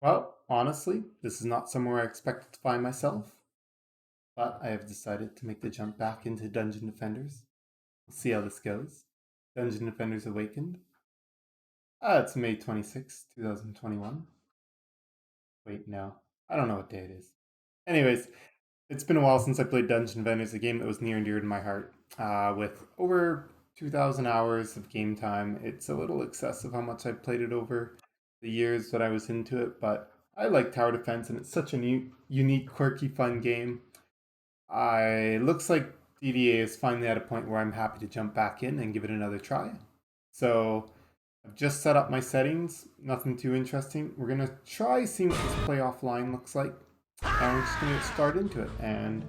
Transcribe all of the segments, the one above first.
Well, honestly, this is not somewhere I expected to find myself, but I have decided to make the jump back into Dungeon Defenders. We'll see how this goes. Dungeon Defenders Awakened. It's May 26th, 2021. Wait, no. I don't know what day it is. Anyways, it's been a while since I played Dungeon Defenders, a game that was near and dear to my heart. With over 2,000 hours of game time, it's a little excessive how much I've played it over the years that I was into it, but I like tower defense, and it's such a unique, quirky, fun game. Looks like DDA is finally at a point where I'm happy to jump back in and give it another try. So I've just set up my settings, nothing too interesting. We're gonna try seeing what this play offline looks like. And we're just gonna start into it, and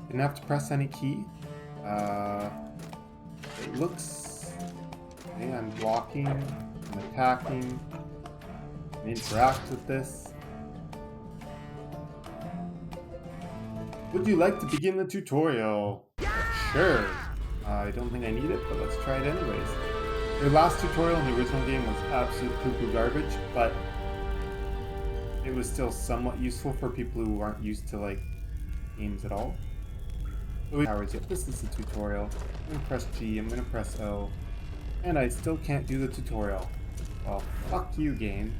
didn't have to press any key. It looks, okay, I'm blocking, I'm attacking, interact with this. Would you like to begin the tutorial? Sure. I don't think I need it, but let's try it anyways. Your last tutorial in the original game was absolute poo-poo garbage, but it was still somewhat useful for people who aren't used to like games at all. So this is the tutorial. I'm gonna press G, I'm gonna press O, and I still can't do the tutorial. Well, fuck you, game.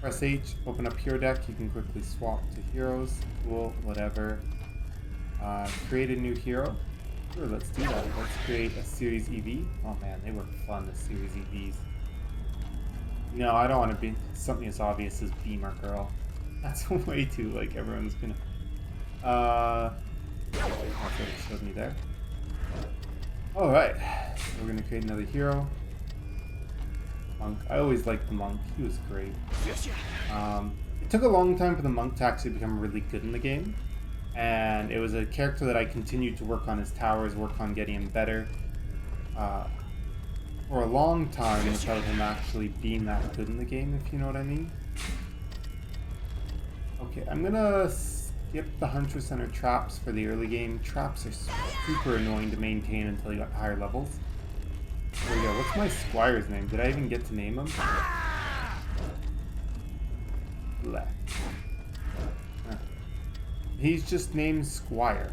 Press H, open up Hero Deck, you can quickly swap to heroes, cool, whatever. Create a new hero. Sure, let's do that. Let's create a Series EV. Oh man, they were fun, the Series EVs. No, I don't want to be something as obvious as Beamer Girl. That's way too, like, everyone's gonna... that's what it showed me there. Alright, so we're gonna create another hero. Monk. I always liked the monk. He was great. It took a long time for the monk to actually become really good in the game, and it was a character that I continued to work on his towers, work on getting him better for a long time without him actually being that good in the game, if you know what I mean. Okay, I'm gonna skip the Huntress Center traps for the early game. Traps are super annoying to maintain until you got higher levels. There we go. What's my squire's name? Did I even get to name him? Left. He's just named Squire.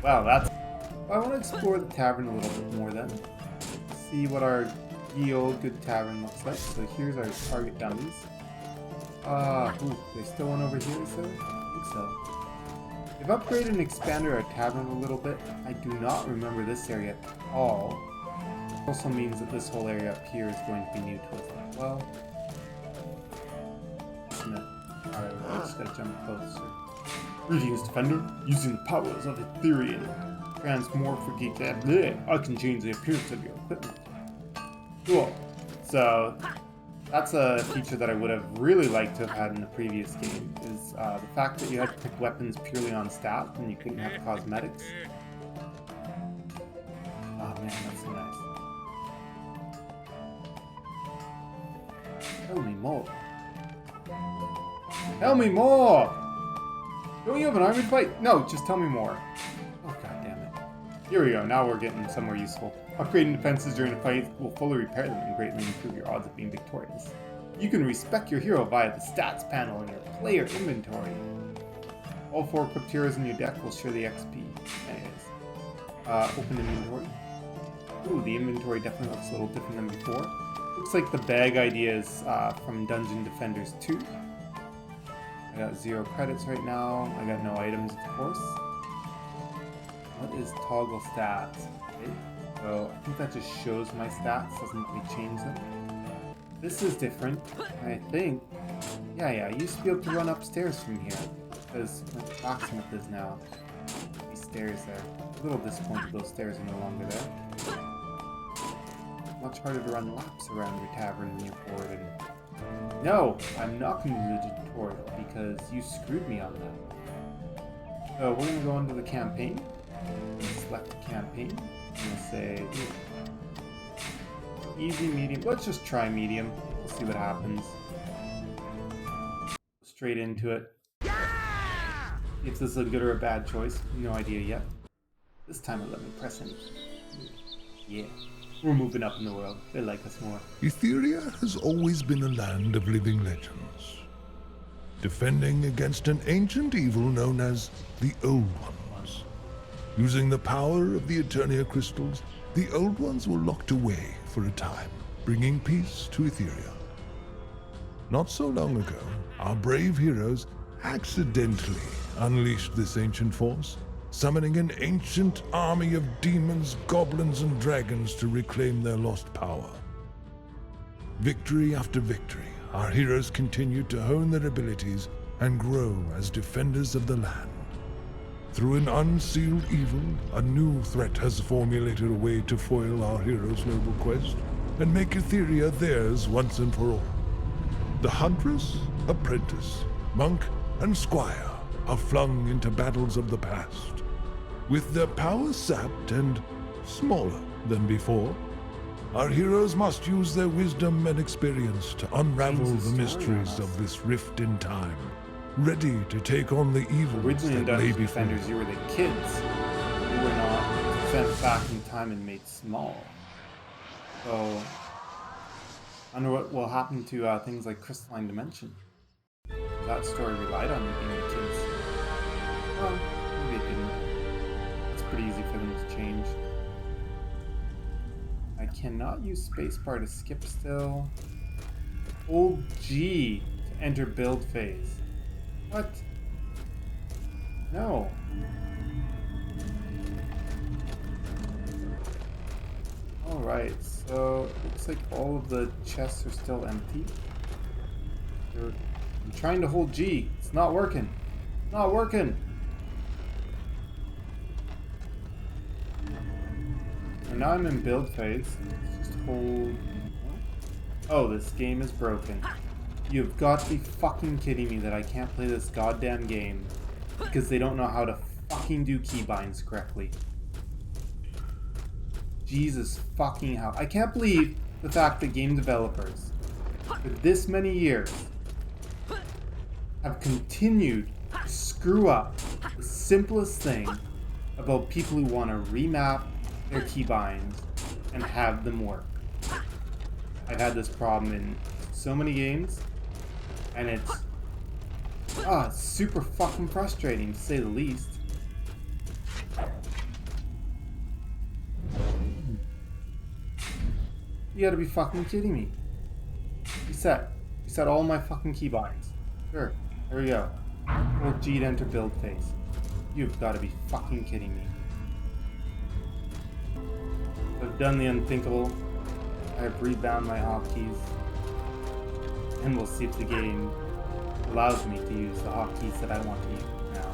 Wow, that's... I want to explore the tavern a little bit more then. See what our ye old good tavern looks like. So here's our target dummies. There's still one over here, so? I think so. We've upgraded and expanded our tavern a little bit. I do not remember this area at all. It also means that this whole area up here is going to be new to us as well. Alright, we just gotta jump closer. Greetings, Defender. Using the powers of Ethereum, transmorphic bleh, I can change the appearance of your equipment. Cool. So, that's a feature that I would have really liked to have had in the previous game, is the fact that you had to pick weapons purely on stat and you couldn't have cosmetics. Oh man, that's so nice. Tell me more. Tell me more! Don't you have an army to fight? No, just tell me more. Oh god damn it. Here we go, now we're getting somewhere useful. Upgrading defenses during a fight will fully repair them and greatly improve your odds of being victorious. You can respec your hero via the stats panel in your player inventory. All 4 equipped heroes in your deck will share the XP. Anyways. Open inventory. Ooh, the inventory definitely looks a little different than before. Looks like the bag idea is from Dungeon Defenders 2. I got 0 credits right now. I got no items, of course. What is toggle stats? Okay. So I think that just shows my stats, doesn't let me change them. This is different, I think. Yeah, I used to be able to run upstairs from here, because my blacksmith is now. These stairs there. A little disappointed those stairs are no longer there. Much harder to run laps around your tavern when you're bored and... No! I'm not going to do the tutorial, because you screwed me on that. So we're going to go into the campaign. Select the campaign. I'm going to say... easy, medium. Let's just try medium. We'll see what happens. Straight into it. If this is a good or a bad choice, no idea yet. This time it let me press any key. Yeah. We're moving up in the world. They like us more. Etheria has always been a land of living legends, defending against an ancient evil known as the Old Ones. Using the power of the Eternia crystals, the Old Ones were locked away for a time, bringing peace to Etheria. Not so long ago, our brave heroes accidentally unleashed this ancient force, summoning an ancient army of demons, goblins, and dragons to reclaim their lost power. Victory after victory, our heroes continued to hone their abilities and grow as defenders of the land. Through an unsealed evil, a new threat has formulated a way to foil our heroes' noble quest and make Etheria theirs once and for all. The huntress, apprentice, monk, and squire are flung into battles of the past. With their power sapped and smaller than before, our heroes must use their wisdom and experience to unravel the mysteries of this rift in time, ready to take on the evils Originally, that lay in before. Defenders, you were the kids who were not sent back in time and made small. So, I wonder what will happen to things like Crystalline Dimension. That story relied on being the kids. Well, maybe it didn't. It's pretty easy for them to change. I cannot use spacebar to skip still. Hold G to enter build phase. What? No. Alright, so it looks like all of the chests are still empty. I'm trying to hold G. It's not working. Not working. And now I'm in build phase. Let's just hold. Oh, this game is broken. You've got to be fucking kidding me that I can't play this goddamn game because they don't know how to fucking do keybinds correctly. Jesus fucking hell. I can't believe the fact that game developers for this many years have continued to screw up the simplest thing about people who want to remap their keybinds and have them work. I've had this problem in so many games, and it's super fucking frustrating to say the least. You gotta be fucking kidding me. Reset. Reset all my fucking keybinds. Sure. There we go. Hold G to enter build phase. You've gotta be fucking kidding me. I've done the unthinkable. I have rebound my hotkeys. And we'll see if the game allows me to use the hotkeys that I want to use now.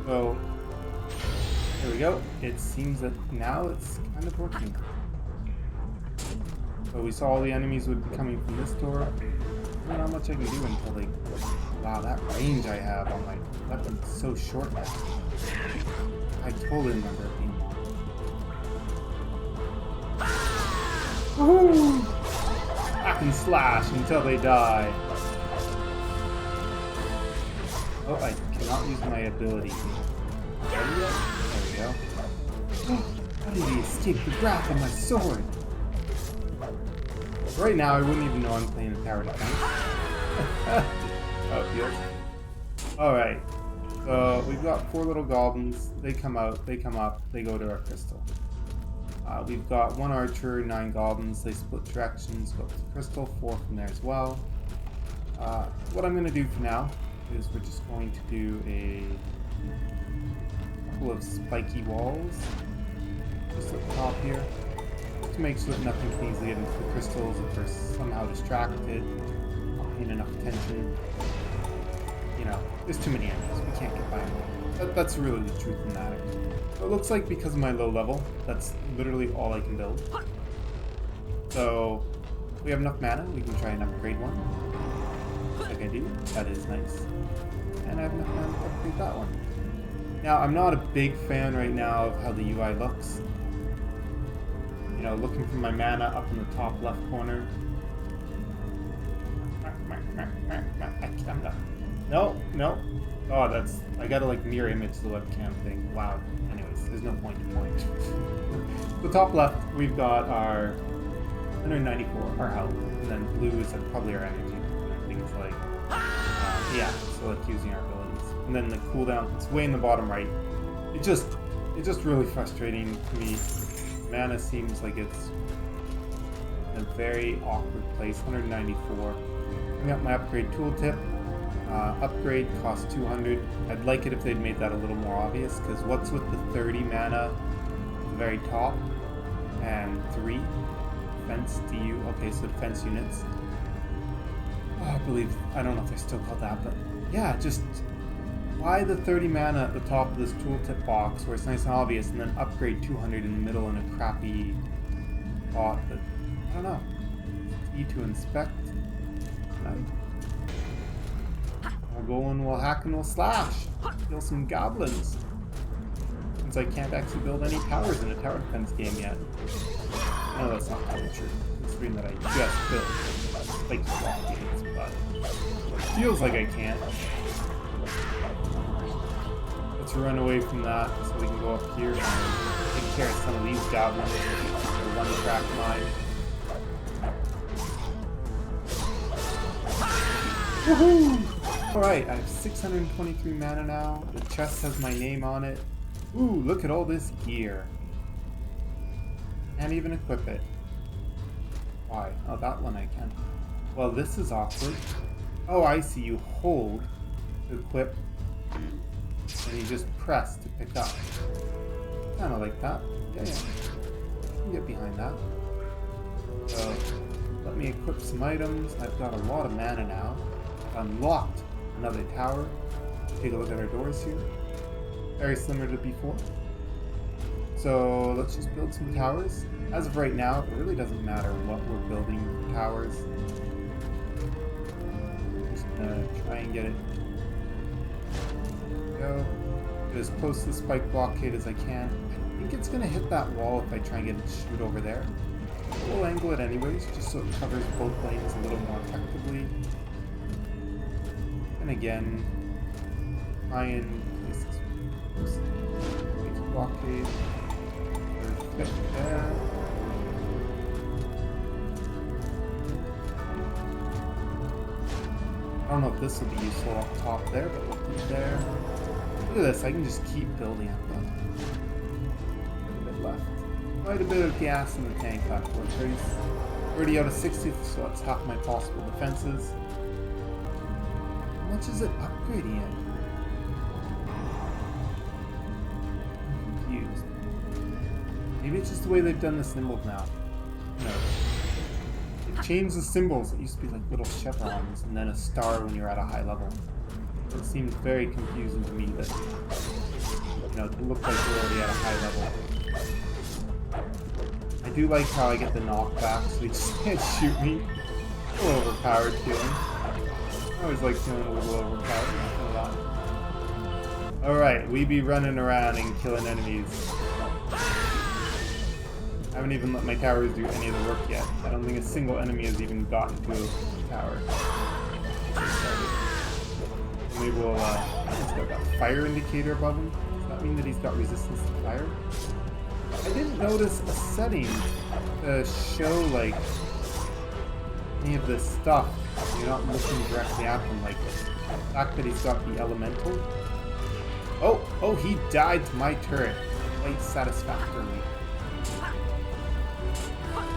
So, there we go. It seems that now it's kind of working. So we saw all the enemies would be coming from this door. I don't know how much I can do until they... Wow, that range I have on my weapon is so short now. I totally remember it being long. Woohoo! Hack and slash until they die. Oh, I cannot use my ability. Ready yet? There we go. How did he escape the grasp of my sword? Right now, I wouldn't even know I'm playing a tower defense. Oh, yes. Alright. So, we've got 4 little goblins. They come out, they come up, they go to our crystal. We've got 1 archer, 9 goblins. They split directions, go to the crystal, 4 from there as well. What I'm going to do for now is we're just going to do a couple of spiky walls just at the top here, just to make sure that nothing can easily get into the crystals if they're somehow distracted, not paying enough attention. You know, there's too many enemies, we can't get by them all. That's really the truth of the matter. So it looks like because of my low level, that's literally all I can build. So, if we have enough mana, we can try and upgrade one. Like I do, that is nice. And I have enough mana to upgrade that one. Now, I'm not a big fan right now of how the UI looks. You know, looking for my mana up in the top left corner. No. Oh, that's... I gotta like mirror image the webcam thing. Wow. Anyways. there's no point to point. The top left, we've got our 194, our health, and then blue is probably our energy. Things like, yeah, so like using our abilities. And then the cooldown, it's way in the bottom right. It's just really frustrating to me. Mana seems like it's in a very awkward place. 194. I got my upgrade tooltip. Upgrade costs 200. I'd like it if they'd made that a little more obvious, because what's with the 30 mana at the very top and 3 defense DU? Okay, so defense units. Oh, I don't know if they're still called that, but yeah, just why the 30 mana at the top of this tooltip box where it's nice and obvious, and then upgrade 200 in the middle in a crappy spot that, I don't know. E to inspect. We'll go and we'll hack and we'll slash. Kill some goblins. Since I can't actually build any towers in a tower defense game yet. No, that's not probably true. Considering that I just built like blockades, but it feels like I can't. Let's run away from that so we can go up here and take care of some of these goblins. They're one track mine. Woohoo! Alright, I have 623 mana now. The chest has my name on it. Ooh, look at all this gear. Can't even equip it. Why? Oh, that one I can. Well, this is awkward. Oh, I see. You hold to equip, and you just press to pick up. Kind of like that. Yeah. I can get behind that. So, let me equip some items. I've got a lot of mana now. Unlocked another tower. Take a look at our doors here. Very similar to before. So let's just build some towers. As of right now, it really doesn't matter what we're building for towers. Just gonna try and get it. Go. Get as close to the spike blockade as I can. I think it's gonna hit that wall if I try and get it to shoot over there. We'll angle it anyways, just so it covers both lanes a little more effectively. And again, try and place this blockade. Perfect there. I don't know if this will be useful up top there, but we'll put it there. Look at this, I can just keep building up that. A bit left. Quite a bit of gas in the tank left. We're 30 out of 60, so that's half my possible defenses. How much is it upgrading it? I'm confused. Maybe it's just the way they've done the symbols now. No. They've changed the symbols. It used to be like little chevrons and then a star when you're at a high level. It seems very confusing to me that, you know, it looks like we're already at a high level. I do like how I get the knockback so he just can't shoot me. A little overpowered feeling. I always like feeling a little overpowered, not gonna lie. Alright, we be running around and killing enemies. I haven't even let my towers do any of the work yet. I don't think a single enemy has even gotten to a tower. Maybe we'll, he's got that fire indicator above him. Does that mean that he's got resistance to fire? I didn't notice a setting to show, like, any of this stuff. You're not looking directly at them, like the fact that he's got the elemental. Oh, he died to my turret quite satisfactorily.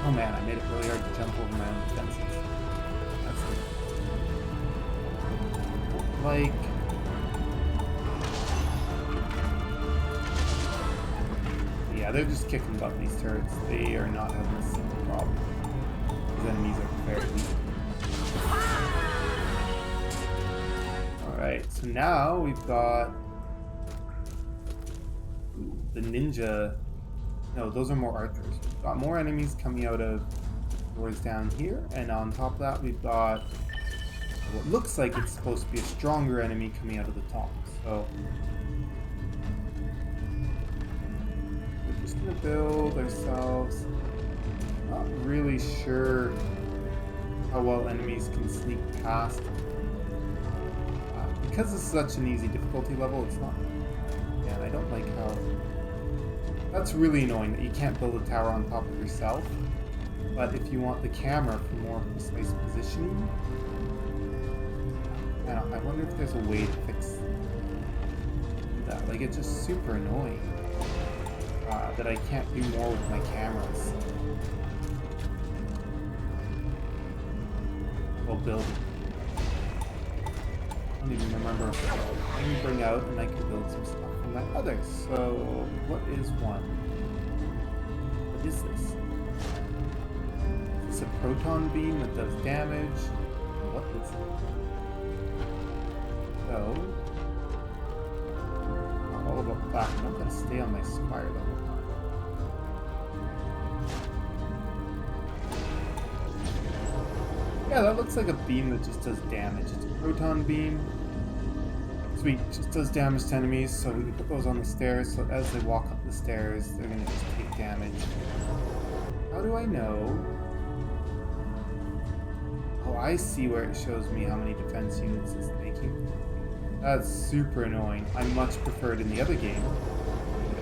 Oh man, I made it really hard to jump over my own defenses. That's it. Like... yeah, they're just kicking butt, these turrets. They are not having a single problem. These enemies are very weak. Alright, so now we've got the ninja. No, those are more archers. We've got more enemies coming out of doors down here, and on top of that we've got what looks like it's supposed to be a stronger enemy coming out of the top. So we're just gonna build ourselves. Not really sure how well enemies can sneak past. Because it's such an easy difficulty level, it's not... yeah, I don't like how That's really annoying that you can't build a tower on top of yourself. But if you want the camera for more precise positioning, I wonder if there's a way to fix that. Like, it's just super annoying that I can't do more with my cameras while building. I don't even remember. I can bring out and I can build some stuff from my others. So, what is one? What is this? Is this a proton beam that does damage? What is it? So, not all about that. I'm not going to stay on my squire the whole time. Yeah, that looks like a beam that just does damage. It's a proton beam. Sweet, just does damage to enemies, so we can put those on the stairs, so as they walk up the stairs, they're gonna just take damage. How do I know? Oh, I see where it shows me how many defense units it's taking. That's super annoying. I much preferred in the other game,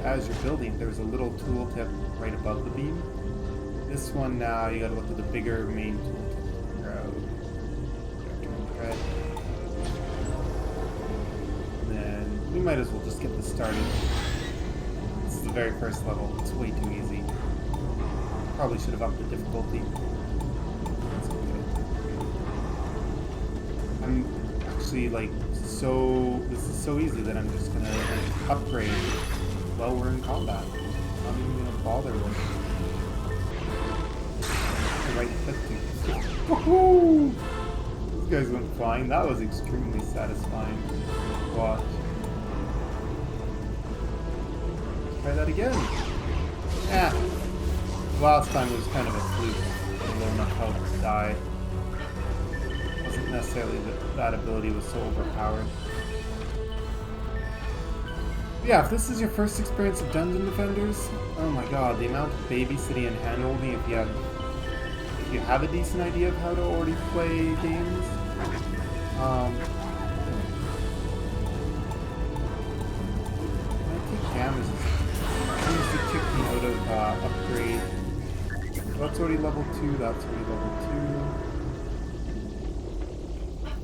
as you're building, there's a little tooltip right above the beam. This one now, you gotta look at the bigger main tooltip. We might as well just get this started. This is the very first level. It's way too easy. Probably should have upped the difficulty. That's okay. I'm actually like this is so easy that I'm just gonna like, upgrade while we're in combat. I'm not even gonna bother with the right click. Woohoo! These guys went flying. That was extremely satisfying to watch. Try that again. Yeah. Last time it was kind of a fluke. Low enough health to die. Wasn't necessarily that that ability was so overpowered. Yeah, if this is your first experience of Dungeon Defenders, oh my god, the amount of babysitting and handholding if you have a decent idea of how to already play games. I take damage. Seems to kick me out of upgrade. That's already level 2, that's already level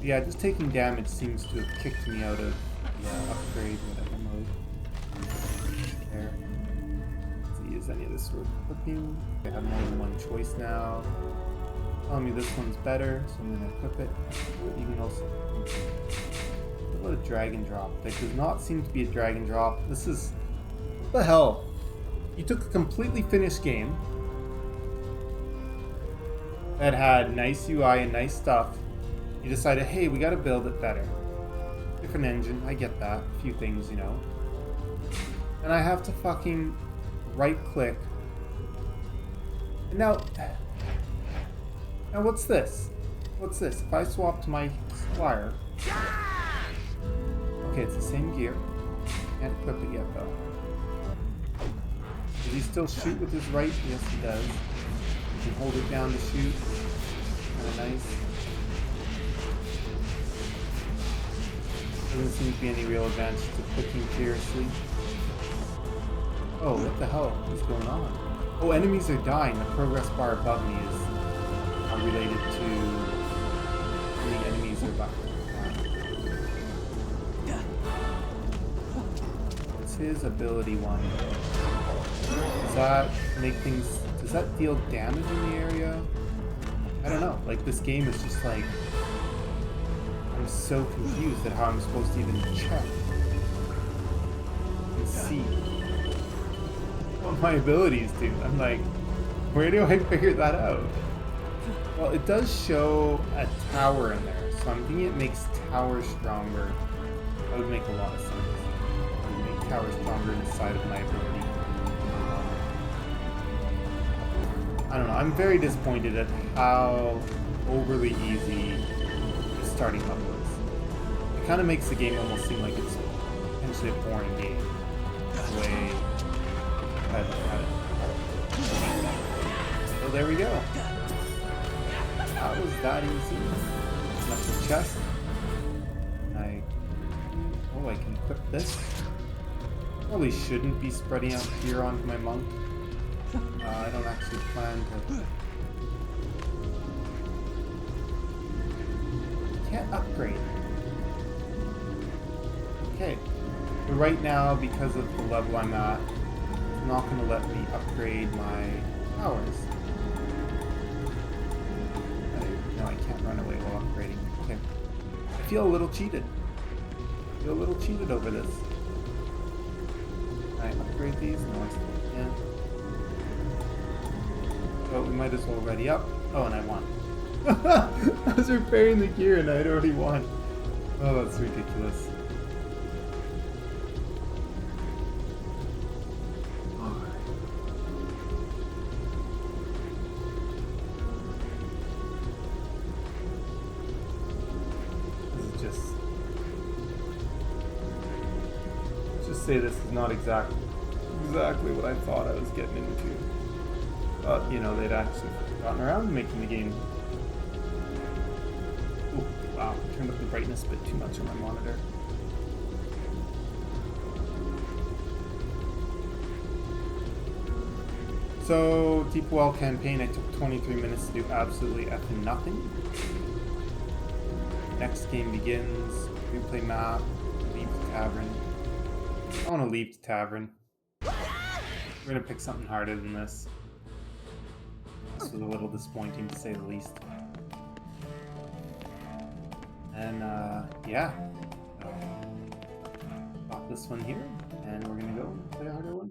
2. Yeah, just taking damage seems to have kicked me out of the upgrade, whatever mode. There. Let's see, is any of this worth equipping? I have more than one choice now. Telling me this one's better, so I'm going to equip it. Even also, what about a drag and drop? There does not seem to be a drag and drop. This is... what the hell? You took a completely finished game that had nice UI and nice stuff. You decided, hey, we gotta build it better. Different engine, I get that. A few things, you know. And I have to fucking right click. And now what's this? What's this? If I swap to my squire. Okay, it's the same gear. Can't equip it yet though. Does he still shoot with his right? Yes, he does. You can hold it down to shoot. Kind of nice. Doesn't seem to be any real advantage to clicking fiercely. Oh, what the hell is going on? Oh, enemies are dying. The progress bar above me is related to how many enemies are dying. What's his ability one? Does that make things... does that deal damage in the area? I don't know. Like, this game is just like... I'm so confused at how I'm supposed to even check and see what my abilities do. I'm like, where do I figure that out? Well, it does show a tower in there, so I'm thinking it makes towers stronger. That would make a lot of sense. It would make towers stronger inside of my ability. I don't know, I'm very disappointed at how overly easy the starting level is. It kind of makes the game almost seem like it's potentially a boring game. The way I look at it. So there we go. That was that easy. That's the chest. I can equip this. Probably shouldn't be spreading out here onto my monk. I don't actually plan to... Can't upgrade. Okay. But right now, because of the level I'm at, it's not going to let me upgrade my powers. No, I can't run away while upgrading. Okay. I feel a little cheated. I feel a little cheated over this. Can I upgrade these? No, I still can't. Oh, we might as well ready up. Oh, and I won. I was repairing the gear and I'd already won. Oh, that's ridiculous. Say this is not exactly what I thought I was getting into. But, you know, they'd actually gotten around to making the game. Ooh, wow, turned up the brightness a bit too much on my monitor. So, Deep Well campaign, I took 23 minutes to do absolutely effing nothing. Next game begins, replay map, leave the tavern. I want to leave the tavern. We're going to pick something harder than this. This was a little disappointing to say the least. And, yeah. Stop this one here, and we're going to go play a harder one.